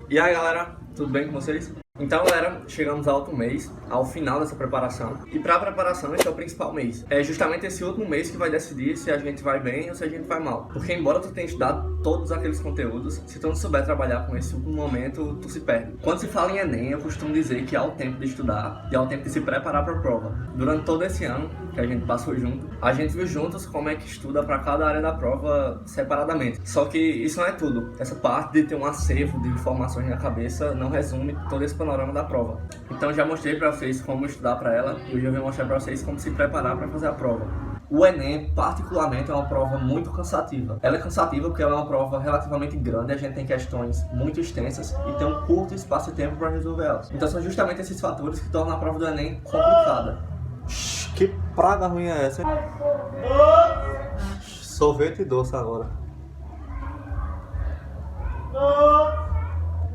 E aí galera, tudo bem com vocês? Então galera, chegamos ao último mês, ao final dessa preparação. E para a preparação esse é o principal mês. É justamente esse último mês que vai decidir se a gente vai bem ou se a gente vai mal. Porque embora tu tenha estudado todos aqueles conteúdos, se tu não souber trabalhar com esse último momento, tu se perde. Quando se fala em Enem, eu costumo dizer que há o tempo de estudar e há o tempo de se preparar para a prova. Durante todo esse ano que a gente passou junto, a gente viu juntos como é que estuda para cada área da prova separadamente. Só que isso não é tudo. Essa parte de ter um acervo de informações na cabeça não resume todo esse panorama da prova. Então já mostrei para vocês como estudar para ela e hoje eu vou mostrar para vocês como se preparar para fazer a prova. O Enem, particularmente, é uma prova muito cansativa. Ela é cansativa porque ela é uma prova relativamente grande, a gente tem questões muito extensas e tem um curto espaço de tempo para resolver elas. Então são justamente esses fatores que tornam a prova do Enem complicada. Que praga ruim é essa, hein? Sorvete doce agora.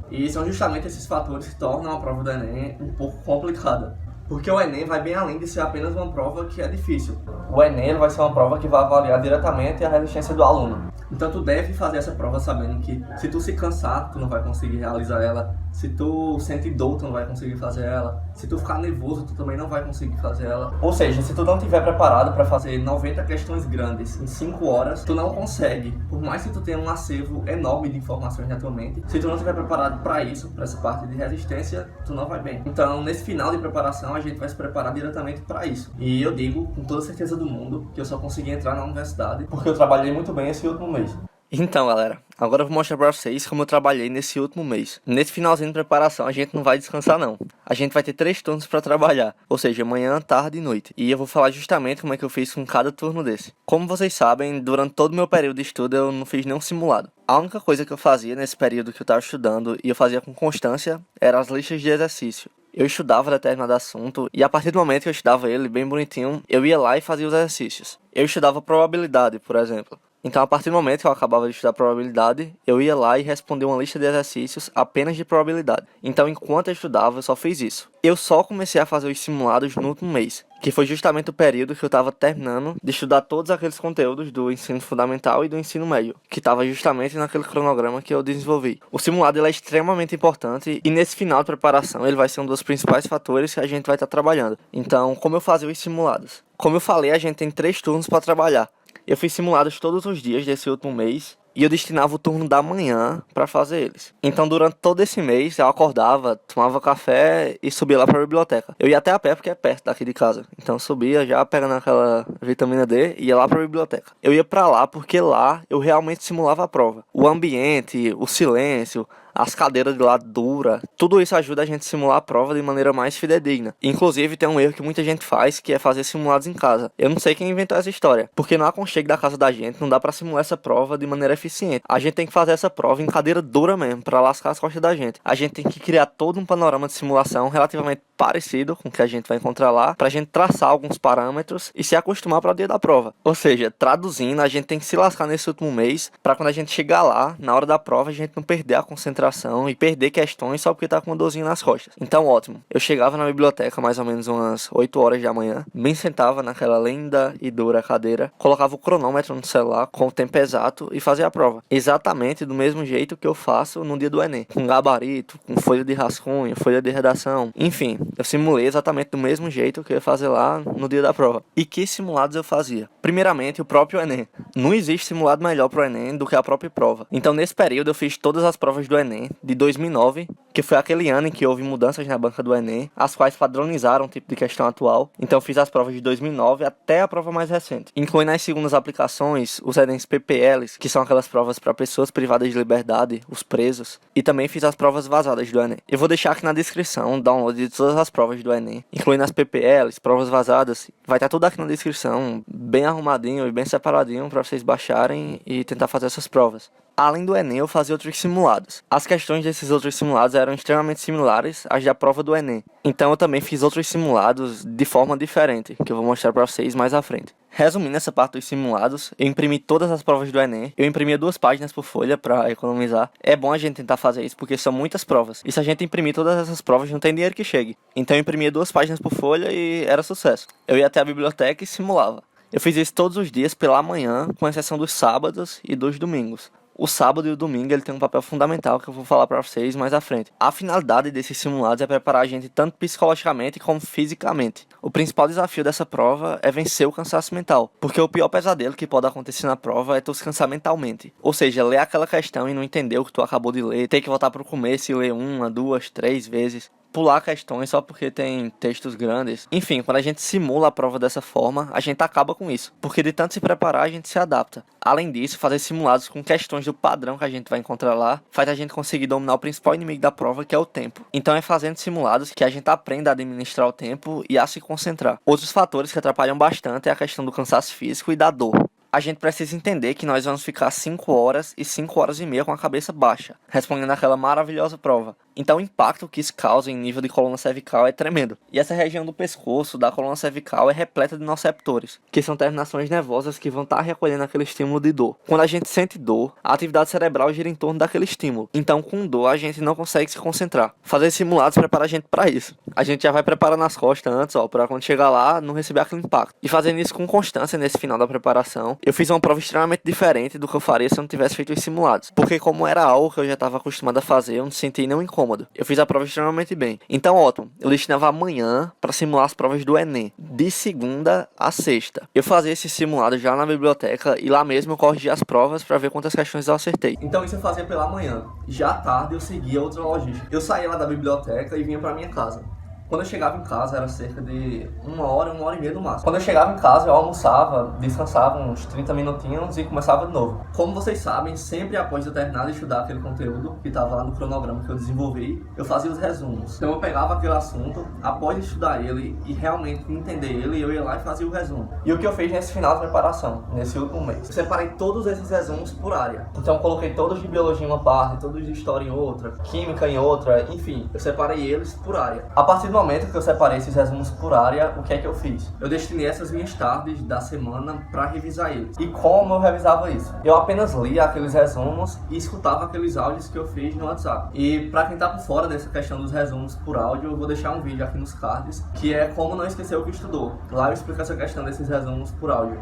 E são justamente esses fatores que tornam a prova do Enem um pouco complicada. Porque o Enem vai bem além de ser apenas uma prova que é difícil. O Enem vai ser uma prova que vai avaliar diretamente a resistência do aluno. Então tu deve fazer essa prova sabendo que se tu se cansar, tu não vai conseguir realizar ela. Se tu sente dor, tu não vai conseguir fazer ela. Se tu ficar nervoso, tu também não vai conseguir fazer ela. Ou seja, se tu não estiver preparado para fazer 90 questões grandes em 5 horas, tu não consegue. Por mais que tu tenha um acervo enorme de informações na tua mente, se tu não estiver preparado para isso, para essa parte de resistência, tu não vai bem. Então, nesse final de preparação, a gente vai se preparar diretamente para isso. E eu digo com toda certeza do mundo que eu só consegui entrar na universidade porque eu trabalhei muito bem esse último mês. Então galera, agora eu vou mostrar pra vocês como eu trabalhei nesse último mês. Nesse finalzinho de preparação a gente não vai descansar não. A gente vai ter 3 turnos pra trabalhar, ou seja, manhã, tarde e noite. E eu vou falar justamente como é que eu fiz com cada turno desse. Como vocês sabem, durante todo o meu período de estudo eu não fiz nenhum simulado. A única coisa que eu fazia nesse período que eu tava estudando, e eu fazia com constância, eram as listas de exercício. Eu estudava determinado assunto e a partir do momento que eu estudava ele bem bonitinho, eu ia lá e fazia os exercícios. Eu estudava probabilidade, por exemplo. Então, a partir do momento que eu acabava de estudar probabilidade, eu ia lá e respondia uma lista de exercícios apenas de probabilidade. Então, enquanto eu estudava, eu só fiz isso. Eu só comecei a fazer os simulados no último mês, que foi justamente o período que eu estava terminando de estudar todos aqueles conteúdos do ensino fundamental e do ensino médio, que estava justamente naquele cronograma que eu desenvolvi. O simulado ele é extremamente importante e nesse final de preparação ele vai ser um dos principais fatores que a gente vai estar trabalhando. Então, como eu fazia os simulados? Como eu falei, a gente tem 3 turnos para trabalhar. Eu fiz simulados todos os dias desse último mês e eu destinava o turno da manhã para fazer eles. Então, durante todo esse mês, eu acordava, tomava café e subia lá para a biblioteca. Eu ia até a pé porque é perto daqui de casa. Então, eu subia já pegando aquela vitamina D e ia lá para a biblioteca. Eu ia para lá porque lá eu realmente simulava a prova. O ambiente, o silêncio, as cadeiras de lado dura, tudo isso ajuda a gente a simular a prova de maneira mais fidedigna. Inclusive, tem um erro que muita gente faz, que é fazer simulados em casa. Eu não sei quem inventou essa história, porque no aconchego da casa da gente não dá pra simular essa prova de maneira eficiente. A gente tem que fazer essa prova em cadeira dura mesmo, pra lascar as costas da gente. A gente tem que criar todo um panorama de simulação relativamente parecido com o que a gente vai encontrar lá, pra gente traçar alguns parâmetros e se acostumar para o dia da prova. Ou seja, traduzindo, a gente tem que se lascar nesse último mês, pra quando a gente chegar lá, na hora da prova, a gente não perder a concentração e perder questões só porque tá com uma dorzinha nas costas. Então, ótimo. Eu chegava na biblioteca mais ou menos umas 8 horas da manhã, me sentava naquela linda e dura cadeira, colocava o cronômetro no celular com o tempo exato e fazia a prova. Exatamente do mesmo jeito que eu faço no dia do Enem. Com gabarito, com folha de rascunho, folha de redação, enfim. Eu simulei exatamente do mesmo jeito que eu ia fazer lá no dia da prova. E que simulados eu fazia? Primeiramente, o próprio Enem. Não existe simulado melhor pro Enem do que a própria prova. Então, nesse período, eu fiz todas as provas do Enem de 2009, que foi aquele ano em que houve mudanças na banca do Enem, as quais padronizaram o tipo de questão atual. Então, eu fiz as provas de 2009 até a prova mais recente. Incluindo as segundas aplicações, os Enems PPLs, que são aquelas provas para pessoas privadas de liberdade, os presos. E também fiz as provas vazadas do Enem. Eu vou deixar aqui na descrição o download de todas as provas do Enem, incluindo as PPLs, provas vazadas. Vai estar tudo aqui na descrição, bem arrumadinho e bem separadinho para vocês baixarem e tentar fazer essas provas. Além do Enem, eu fazia outros simulados. As questões desses outros simulados eram extremamente similares às da prova do Enem. Então eu também fiz outros simulados de forma diferente, que eu vou mostrar para vocês mais à frente. Resumindo essa parte dos simulados, eu imprimi todas as provas do Enem. Eu imprimia 2 páginas por folha para economizar. É bom a gente tentar fazer isso porque são muitas provas. E se a gente imprimir todas essas provas, não tem dinheiro que chegue. Então eu imprimia 2 páginas por folha e era sucesso. Eu ia até a biblioteca e simulava. Eu fiz isso todos os dias pela manhã, com exceção dos sábados e dos domingos. O sábado e o domingo ele tem um papel fundamental que eu vou falar pra vocês mais à frente. A finalidade desses simulados é preparar a gente tanto psicologicamente como fisicamente. O principal desafio dessa prova é vencer o cansaço mental, porque o pior pesadelo que pode acontecer na prova é tu se cansar mentalmente. Ou seja, ler aquela questão e não entender o que tu acabou de ler, ter que voltar pro começo e ler 1, 2, 3 vezes. Pular questões só porque tem textos grandes. Enfim, quando a gente simula a prova dessa forma, a gente acaba com isso. Porque de tanto se preparar, a gente se adapta. Além disso, fazer simulados com questões do padrão que a gente vai encontrar lá, faz a gente conseguir dominar o principal inimigo da prova, que é o tempo. Então é fazendo simulados que a gente aprende a administrar o tempo e a se concentrar. Outros fatores que atrapalham bastante é a questão do cansaço físico e da dor. A gente precisa entender que nós vamos ficar 5 horas e 5 horas e meia com a cabeça baixa, respondendo aquela maravilhosa prova. Então o impacto que isso causa em nível de coluna cervical é tremendo. E essa região do pescoço, da coluna cervical, é repleta de nociceptores, que são terminações nervosas que vão estar recolhendo aquele estímulo de dor. Quando a gente sente dor, a atividade cerebral gira em torno daquele estímulo. Então com dor a gente não consegue se concentrar. Fazer simulados prepara a gente para isso. A gente já vai preparando as costas antes, para quando chegar lá não receber aquele impacto. E fazendo isso com constância nesse final da preparação, eu fiz uma prova extremamente diferente do que eu faria se eu não tivesse feito os simulados. Porque como era algo que eu já estava acostumado a fazer, eu não senti nenhum incômodo. Eu fiz a prova extremamente bem. Então, ótimo, eu destinava amanhã para simular as provas do Enem, de segunda a sexta. Eu fazia esse simulado já na biblioteca e lá mesmo eu corrigia as provas para ver quantas questões eu acertei. Então isso eu fazia pela manhã. Já à tarde eu seguia outra logística. Eu saía lá da biblioteca e vinha para minha casa. Quando eu chegava em casa era cerca de 1 hora e meia no máximo. Quando eu chegava em casa eu almoçava, descansava uns 30 minutinhos e começava de novo. Como vocês sabem, sempre após eu terminar de estudar aquele conteúdo que estava lá no cronograma que eu desenvolvi, eu fazia os resumos. Então eu pegava aquele assunto, após estudar ele e realmente entender ele, eu ia lá e fazia o resumo. E o que eu fiz nesse final de preparação, nesse último mês? Eu separei todos esses resumos por área. Então eu coloquei todos de biologia em uma parte, todos de história em outra, química em outra, enfim, eu separei eles por área. A partir do momento que eu separei esses resumos por área, o que é que eu fiz? Eu destinei essas minhas tardes da semana para revisar eles. E como eu revisava isso? Eu apenas lia aqueles resumos e escutava aqueles áudios que eu fiz no WhatsApp. E para quem tá por fora dessa questão dos resumos por áudio, eu vou deixar um vídeo aqui nos cards, que é como não esquecer o que estudou. Lá eu explico essa questão desses resumos por áudio.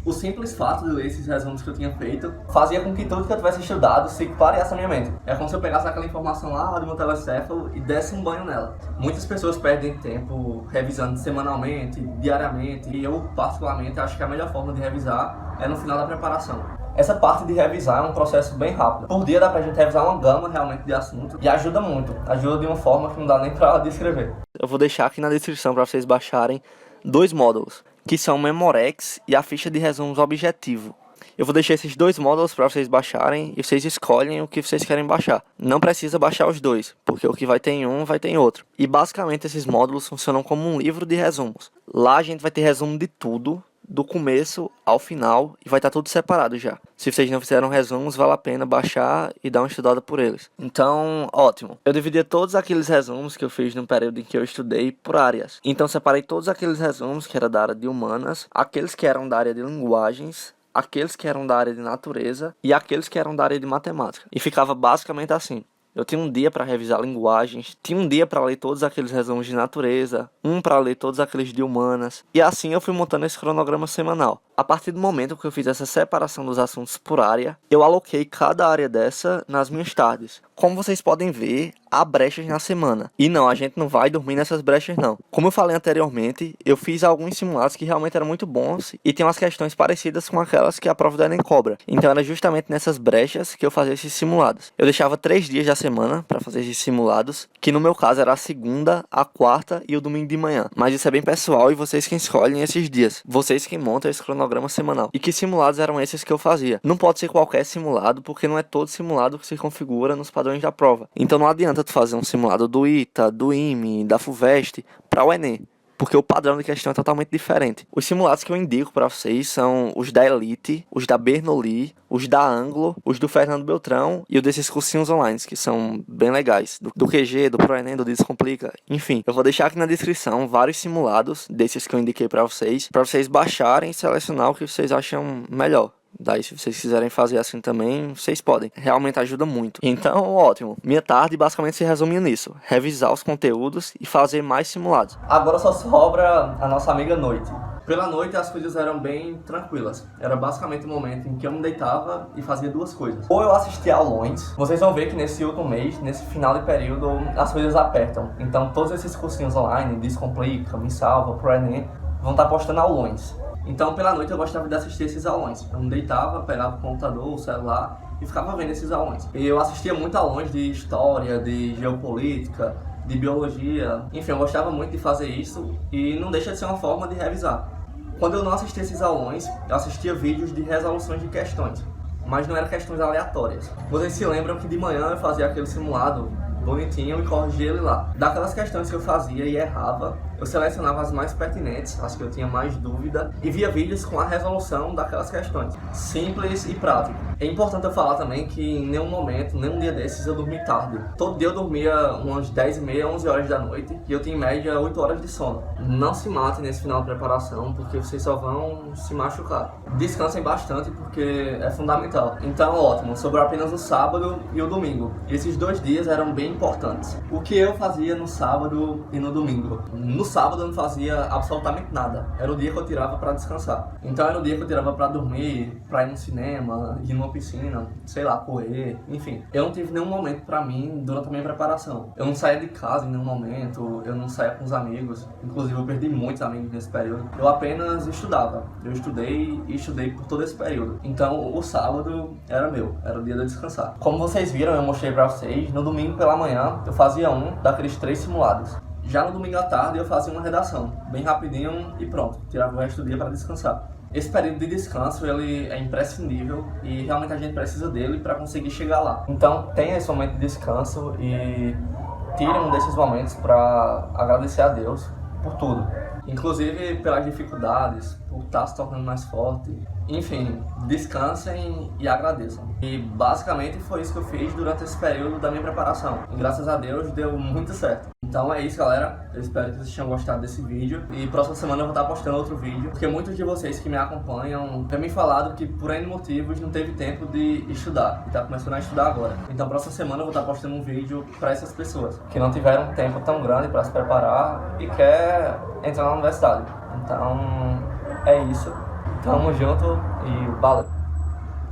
O simples fato de ler esses resumos que eu tinha feito fazia com que tudo que eu tivesse estudado se clareasse na minha mente. É como se eu pegasse aquela informação lá do meu telecéfalo e desse um banho nela. Muitas pessoas perdem tempo revisando semanalmente, diariamente, e eu particularmente acho que a melhor forma de revisar é no final da preparação. Essa parte de revisar é um processo bem rápido. Por dia dá pra gente revisar uma gama realmente de assunto e ajuda muito. Ajuda de uma forma que não dá nem pra descrever. Eu vou deixar aqui na descrição para vocês baixarem 2 módulos, que são o Memorex e a ficha de resumos objetivo. Eu vou deixar esses 2 módulos para vocês baixarem e vocês escolhem o que vocês querem baixar. Não precisa baixar os 2, porque o que vai ter em um vai ter em outro. E basicamente esses módulos funcionam como um livro de resumos. Lá a gente vai ter resumo de tudo, do começo ao final, e vai estar tudo separado já. Se vocês não fizeram resumos, vale a pena baixar e dar uma estudada por eles. Então, ótimo. Eu dividi todos aqueles resumos que eu fiz no período em que eu estudei por áreas. Então separei todos aqueles resumos que eram da área de humanas, aqueles que eram da área de linguagens, aqueles que eram da área de natureza e aqueles que eram da área de matemática. E ficava basicamente assim. Eu tinha um dia para revisar linguagens, tinha um dia para ler todos aqueles resumos de natureza, um para ler todos aqueles de humanas, e assim eu fui montando esse cronograma semanal. A partir do momento que eu fiz essa separação dos assuntos por área, eu aloquei cada área dessa nas minhas tardes. Como vocês podem ver, há brechas na semana. E não, a gente não vai dormir nessas brechas não. Como eu falei anteriormente, eu fiz alguns simulados que realmente eram muito bons e tem umas questões parecidas com aquelas que a prova do Enem cobra. Então era justamente nessas brechas que eu fazia esses simulados. Eu deixava 3 dias da semana para fazer esses simulados, que no meu caso era a segunda, a quarta e o domingo de manhã. Mas isso é bem pessoal e vocês quem escolhem esses dias. Vocês quem montam esse cronograma semanal. E que simulados eram esses que eu fazia? Não pode ser qualquer simulado, porque não é todo simulado que se configura nos padrões da prova. Então não adianta tu fazer um simulado do ITA, do IME, da FUVEST para o Enem, porque o padrão de questão é totalmente diferente. Os simulados que eu indico para vocês são os da Elite, os da Bernoulli, os da Anglo, os do Fernando Beltrão e os desses cursinhos online, que são bem legais. Do QG, do ProEnem, do Descomplica, enfim. Eu vou deixar aqui na descrição vários simulados desses que eu indiquei para vocês baixarem e selecionar o que vocês acham melhor. Daí, se vocês quiserem fazer assim também, vocês podem. Realmente ajuda muito. Então, ótimo. Minha tarde basicamente se resume nisso. Revisar os conteúdos e fazer mais simulados. Agora só sobra a nossa amiga noite. Pela noite as coisas eram bem tranquilas. Era basicamente o momento em que eu me deitava e fazia duas coisas. Ou eu assistia aulões. Vocês vão ver que nesse último mês, nesse final de período, as coisas apertam. Então todos esses cursinhos online, Descomplica, Me Salva, Pro Enem, vão estar postando aulões. Então pela noite eu gostava de assistir esses aulões. Eu me deitava, pegava o computador, o celular e ficava vendo esses aulões. E eu assistia muito aulões de história, de geopolítica, de biologia. Enfim, eu gostava muito de fazer isso e não deixa de ser uma forma de revisar. Quando eu não assistia esses aulões, eu assistia vídeos de resoluções de questões, mas não eram questões aleatórias. Vocês se lembram que de manhã eu fazia aquele simulado bonitinho e corrigia ele lá. Daquelas questões que eu fazia e errava, eu selecionava as mais pertinentes, as que eu tinha mais dúvida, e via vídeos com a resolução daquelas questões. Simples e prático. É importante eu falar também que em nenhum momento, nenhum dia desses, eu dormi tarde. Todo dia eu dormia umas 10h30, 11 horas da noite, e eu tinha em média 8 horas de sono. Não se matem nesse final de preparação, porque vocês só vão se machucar. Descansem bastante, porque é fundamental. Então, ótimo, sobrou apenas o sábado e o domingo. Esses 2 dias eram bem importantes. O que eu fazia no sábado e no domingo? No sábado eu não fazia absolutamente nada. Era o dia que eu tirava para descansar. Então era o dia que eu tirava para dormir, para ir no cinema, ir numa piscina, sei lá, correr, enfim. Eu não tive nenhum momento para mim durante a minha preparação. Eu não saía de casa em nenhum momento, eu não saía com os amigos. Inclusive eu perdi muitos amigos nesse período. Eu apenas estudava. Eu estudei e estudei por todo esse período. Então o sábado era meu, era o dia de eu descansar. Como vocês viram, eu mostrei para vocês, no domingo pela manhã eu fazia um daqueles 3 simulados. Já no domingo à tarde eu fazia uma redação, bem rapidinho e pronto, tirava o resto do dia para descansar. Esse período de descanso ele é imprescindível e realmente a gente precisa dele para conseguir chegar lá. Então tenha esse momento de descanso e tire um desses momentos para agradecer a Deus por tudo. Inclusive pelas dificuldades, por estar se tornando mais forte. Enfim, descansem e agradeçam. E basicamente foi isso que eu fiz durante esse período da minha preparação. E graças a Deus deu muito certo. Então é isso, galera. Eu espero que vocês tenham gostado desse vídeo. E próxima semana eu vou estar postando outro vídeo. Porque muitos de vocês que me acompanham têm me falado que por N motivos não teve tempo de estudar. E tá começando a estudar agora. Então próxima semana eu vou estar postando um vídeo para essas pessoas que não tiveram tempo tão grande para se preparar e quer entrar na universidade. Então é isso. Tamo junto e valeu!